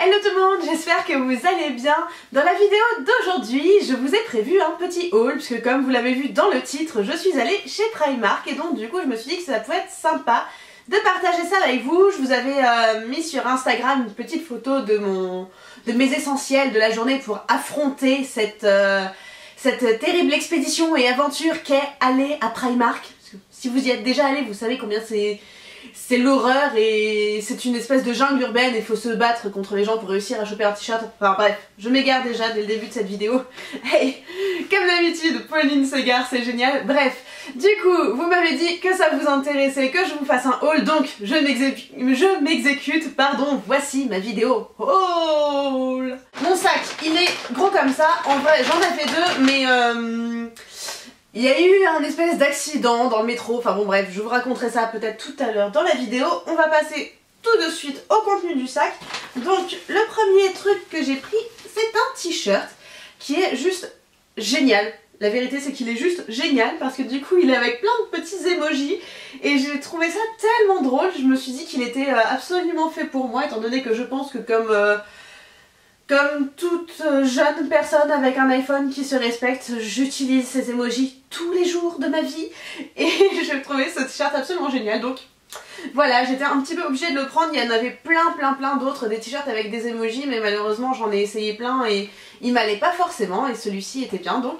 Hello tout le monde, j'espère que vous allez bien. Dans la vidéo d'aujourd'hui, je vous ai prévu un petit haul, puisque comme vous l'avez vu dans le titre, je suis allée chez Primark et donc du coup je me suis dit que ça pouvait être sympa de partager ça avec vous. Je vous avais mis sur Instagram une petite photo de mes essentiels de la journée pour affronter cette terrible expédition et aventure qu'est aller à Primark. Parce que si vous y êtes déjà allé, vous savez combien c'est l'horreur et c'est une espèce de jungle urbaine et il faut se battre contre les gens pour réussir à choper un t-shirt. Enfin bref, je m'égare déjà dès le début de cette vidéo. Hey, comme d'habitude, Pauline s'égare, c'est génial. Bref, du coup, vous m'avez dit que ça vous intéressait, que je vous fasse un haul, donc je m'exécute, pardon, voici ma vidéo haul. Mon sac, il est gros comme ça, en vrai j'en ai fait deux, mais il y a eu un espèce d'accident dans le métro, enfin bon bref, je vous raconterai ça peut-être tout à l'heure dans la vidéo. On va passer tout de suite au contenu du sac. Donc le premier truc que j'ai pris, c'est un t-shirt qui est juste génial. La vérité c'est qu'il est juste génial parce que du coup il est avec plein de petits emojis et j'ai trouvé ça tellement drôle. Je me suis dit qu'il était absolument fait pour moi, étant donné que je pense que comme toute jeune personne avec un iPhone qui se respecte, j'utilise ces emojis tous les jours de ma vie et je trouvais ce t-shirt absolument génial. Donc voilà, j'étais un petit peu obligée de le prendre. Il y en avait plein d'autres, des t-shirts avec des emojis, mais malheureusement j'en ai essayé plein et il m'allait pas forcément et celui-ci était bien, donc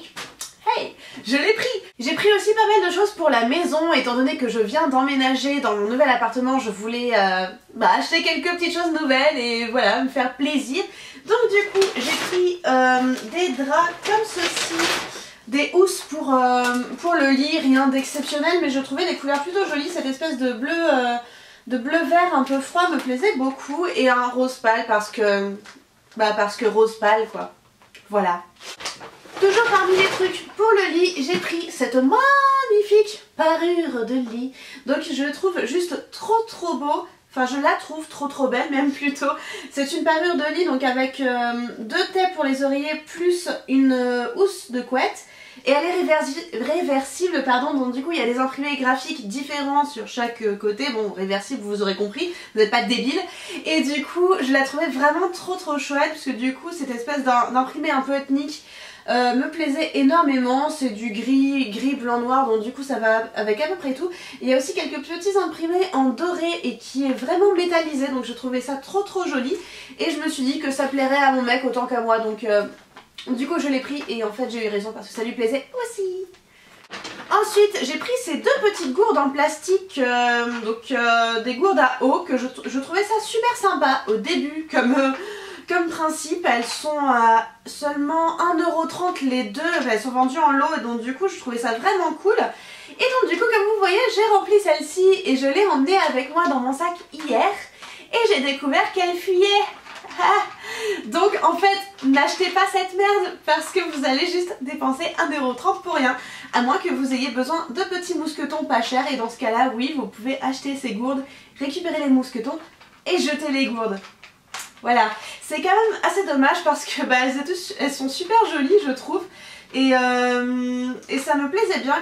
hey, je l'ai pris. J'ai pris aussi pas mal de choses pour la maison, étant donné que je viens d'emménager dans mon nouvel appartement. Je voulais acheter quelques petites choses nouvelles et voilà, me faire plaisir. Donc du coup j'ai pris des draps comme ceci, des housses pour le lit, rien d'exceptionnel, mais je trouvais les couleurs plutôt jolies. Cette espèce de bleu vert un peu froid me plaisait beaucoup, et un rose pâle parce que rose pâle quoi, voilà. Toujours parmi les trucs pour le lit, j'ai pris cette magnifique parure de lit. Donc je le trouve juste trop beau. Enfin je la trouve trop belle même plutôt. C'est une parure de lit donc avec deux tais pour les oreillers plus une housse de couette. Et elle est réversible, pardon, donc du coup il y a des imprimés graphiques différents sur chaque côté. Bon, réversible vous aurez compris, vous n'êtes pas débile. Et du coup je la trouvais vraiment trop chouette, parce que du coup cette espèce d'imprimé un peu ethnique me plaisait énormément. C'est du gris, blanc, noir, donc du coup ça va avec à peu près tout. Il y a aussi quelques petits imprimés en doré et qui est vraiment métallisé, donc je trouvais ça trop joli. Et je me suis dit que ça plairait à mon mec autant qu'à moi, donc du coup je l'ai pris et en fait j'ai eu raison parce que ça lui plaisait aussi. Ensuite j'ai pris ces deux petites gourdes en plastique, des gourdes à eau que je trouvais ça super sympa au début comme principe. Elles sont à seulement 1,30 € les deux, elles sont vendues en lot et donc du coup je trouvais ça vraiment cool. Et donc du coup comme vous voyez j'ai rempli celle-ci et je l'ai emmenée avec moi dans mon sac hier et j'ai découvert qu'elle fuyait. Donc en fait n'achetez pas cette merde parce que vous allez juste dépenser 1,30 € pour rien, à moins que vous ayez besoin de petits mousquetons pas chers, et dans ce cas là oui vous pouvez acheter ces gourdes, récupérer les mousquetons et jeter les gourdes. Voilà, c'est quand même assez dommage parce que elles sont super jolies je trouve, et ça me plaisait bien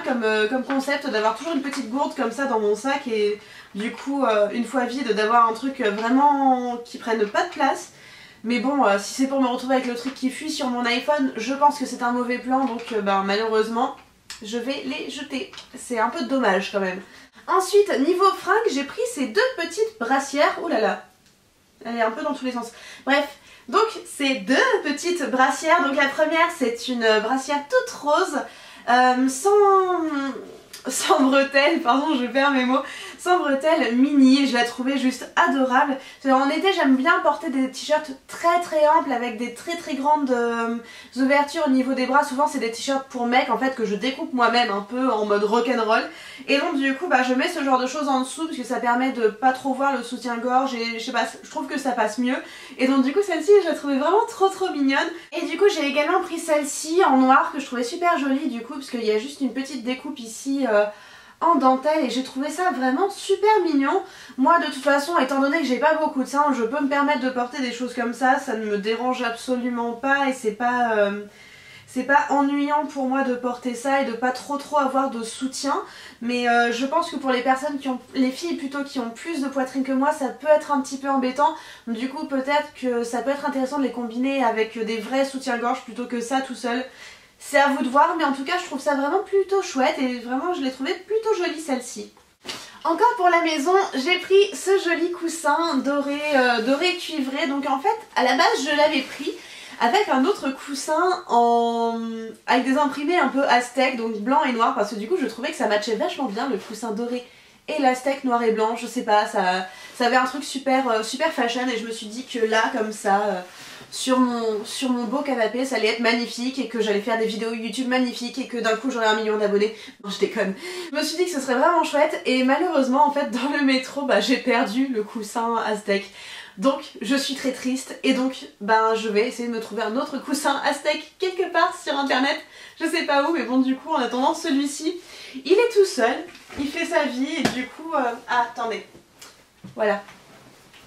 comme concept d'avoir toujours une petite gourde comme ça dans mon sac, et du coup une fois vide d'avoir un truc vraiment qui prenne pas de place. Mais bon, si c'est pour me retrouver avec le truc qui fuit sur mon iPhone, je pense que c'est un mauvais plan, donc malheureusement je vais les jeter. C'est un peu dommage quand même. Ensuite niveau fringues, j'ai pris ces deux petites brassières. Ouh là là, elle est un peu dans tous les sens. Bref, donc ces deux petites brassières. Donc la première c'est une brassière toute rose, sans bretelles, pardon je perds mes mots, sans bretelles, mini. Je la trouvais juste adorable. En été j'aime bien porter des t-shirts très amples avec des très grandes ouvertures au niveau des bras. Souvent c'est des t-shirts pour mecs en fait que je découpe moi-même un peu en mode rock'n'roll, et donc du coup je mets ce genre de choses en dessous parce que ça permet de pas trop voir le soutien-gorge et je sais pas, je trouve que ça passe mieux. Et donc du coup celle-ci je la trouvais vraiment trop mignonne. Et du coup j'ai également pris celle-ci en noir que je trouvais super jolie du coup, parce qu'il y a juste une petite découpe ici en dentelle, et j'ai trouvé ça vraiment super mignon. Moi de toute façon, étant donné que j'ai pas beaucoup de seins, je peux me permettre de porter des choses comme ça ne me dérange absolument pas, et c'est pas c'est pas ennuyant pour moi de porter ça et de pas trop avoir de soutien, mais je pense que pour les personnes les filles plutôt qui ont plus de poitrine que moi, ça peut être un petit peu embêtant. Du coup peut-être que ça peut être intéressant de les combiner avec des vrais soutiens-gorge plutôt que ça tout seul. C'est à vous de voir, mais en tout cas je trouve ça vraiment plutôt chouette et vraiment je l'ai trouvé plutôt jolie celle-ci. Encore pour la maison, j'ai pris ce joli coussin doré, doré cuivré. Donc en fait, à la base je l'avais pris avec un autre coussin avec des imprimés un peu aztèques, donc blanc et noir, parce que du coup je trouvais que ça matchait vachement bien le coussin doré et l'aztèque noir et blanc. Je sais pas, ça avait un truc super, super fashion et je me suis dit que là, comme ça, sur mon beau canapé, ça allait être magnifique et que j'allais faire des vidéos YouTube magnifiques et que d'un coup j'aurais 1 million d'abonnés. Non, je déconne. Je me suis dit que ce serait vraiment chouette et malheureusement en fait dans le métro j'ai perdu le coussin aztèque. Donc je suis très triste et donc je vais essayer de me trouver un autre coussin aztèque quelque part sur internet. Je sais pas où, mais bon du coup en attendant celui-ci, il est tout seul, il fait sa vie et du coup... Ah attendez, voilà.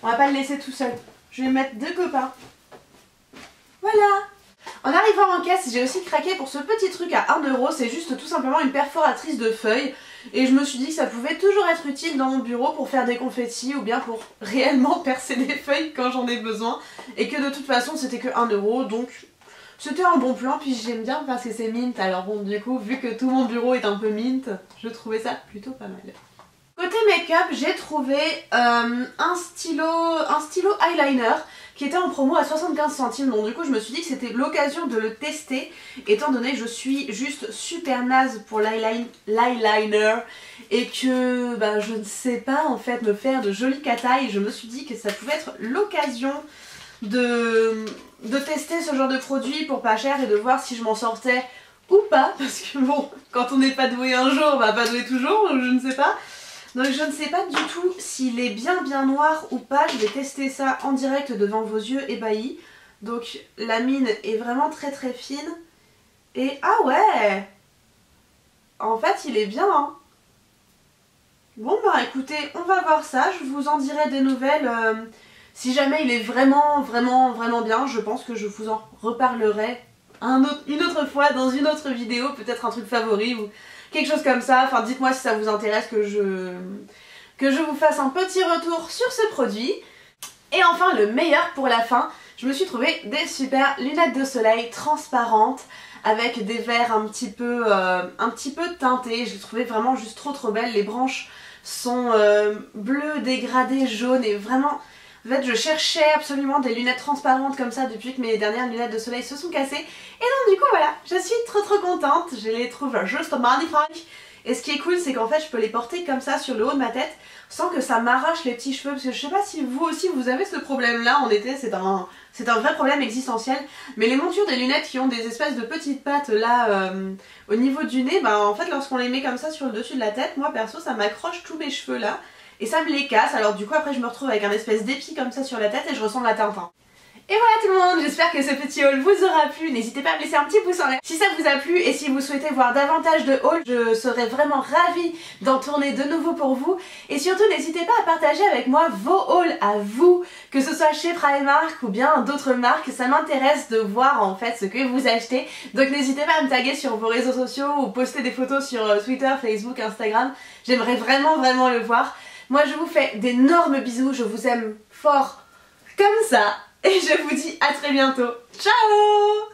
On va pas le laisser tout seul. Je vais mettre 2 copains. Voilà. En arrivant en caisse, j'ai aussi craqué pour ce petit truc à 1 €, c'est juste tout simplement une perforatrice de feuilles. Et je me suis dit que ça pouvait toujours être utile dans mon bureau pour faire des confettis ou bien pour réellement percer des feuilles quand j'en ai besoin. Et que de toute façon c'était que 1 €, donc c'était un bon plan. Puis j'aime bien parce que c'est mint, alors bon du coup vu que tout mon bureau est un peu mint, je trouvais ça plutôt pas mal. Côté make-up, j'ai trouvé un stylo eyeliner qui était en promo à 75 centimes, donc du coup je me suis dit que c'était l'occasion de le tester étant donné que je suis juste super naze pour l'eyeliner et que je ne sais pas en fait me faire de jolies catailles. Je me suis dit que ça pouvait être l'occasion de tester ce genre de produit pour pas cher et de voir si je m'en sortais ou pas, parce que bon, quand on n'est pas doué un jour, on va pas doué toujours, je ne sais pas. Donc je ne sais pas du tout s'il est bien noir ou pas, je vais tester ça en direct devant vos yeux ébahis. Donc la mine est vraiment très fine. Et ah ouais, en fait il est bien hein. Bon écoutez, on va voir ça, je vous en dirai des nouvelles. Si jamais il est vraiment bien, je pense que je vous en reparlerai une autre fois dans une autre vidéo, peut-être un truc favori ou... quelque chose comme ça. Enfin dites-moi si ça vous intéresse que je vous fasse un petit retour sur ce produit. Et enfin le meilleur pour la fin, je me suis trouvé des super lunettes de soleil transparentes avec des verres un petit peu teintés. Je les trouvais vraiment juste trop belles. Les branches sont bleues, dégradées, jaunes et vraiment... En fait je cherchais absolument des lunettes transparentes comme ça depuis que mes dernières lunettes de soleil se sont cassées. Et donc du coup voilà, je suis trop contente, je les trouve juste magnifiques. Et ce qui est cool c'est qu'en fait je peux les porter comme ça sur le haut de ma tête sans que ça m'arrache les petits cheveux. Parce que je sais pas si vous aussi vous avez ce problème là en été, c'est un vrai problème existentiel. Mais les montures des lunettes qui ont des espèces de petites pattes là au niveau du nez, en fait lorsqu'on les met comme ça sur le dessus de la tête, moi perso ça m'accroche tous mes cheveux là. Et ça me les casse, alors du coup après je me retrouve avec un espèce d'épi comme ça sur la tête et je ressemble à Tintin. Et voilà tout le monde, j'espère que ce petit haul vous aura plu, n'hésitez pas à me laisser un petit pouce en l'air si ça vous a plu et si vous souhaitez voir davantage de hauls, je serais vraiment ravie d'en tourner de nouveau pour vous. Et surtout n'hésitez pas à partager avec moi vos hauls à vous, que ce soit chez Primark ou bien d'autres marques, ça m'intéresse de voir en fait ce que vous achetez. Donc n'hésitez pas à me taguer sur vos réseaux sociaux ou poster des photos sur Twitter, Facebook, Instagram, j'aimerais vraiment le voir. Moi je vous fais d'énormes bisous, je vous aime fort comme ça et je vous dis à très bientôt. Ciao!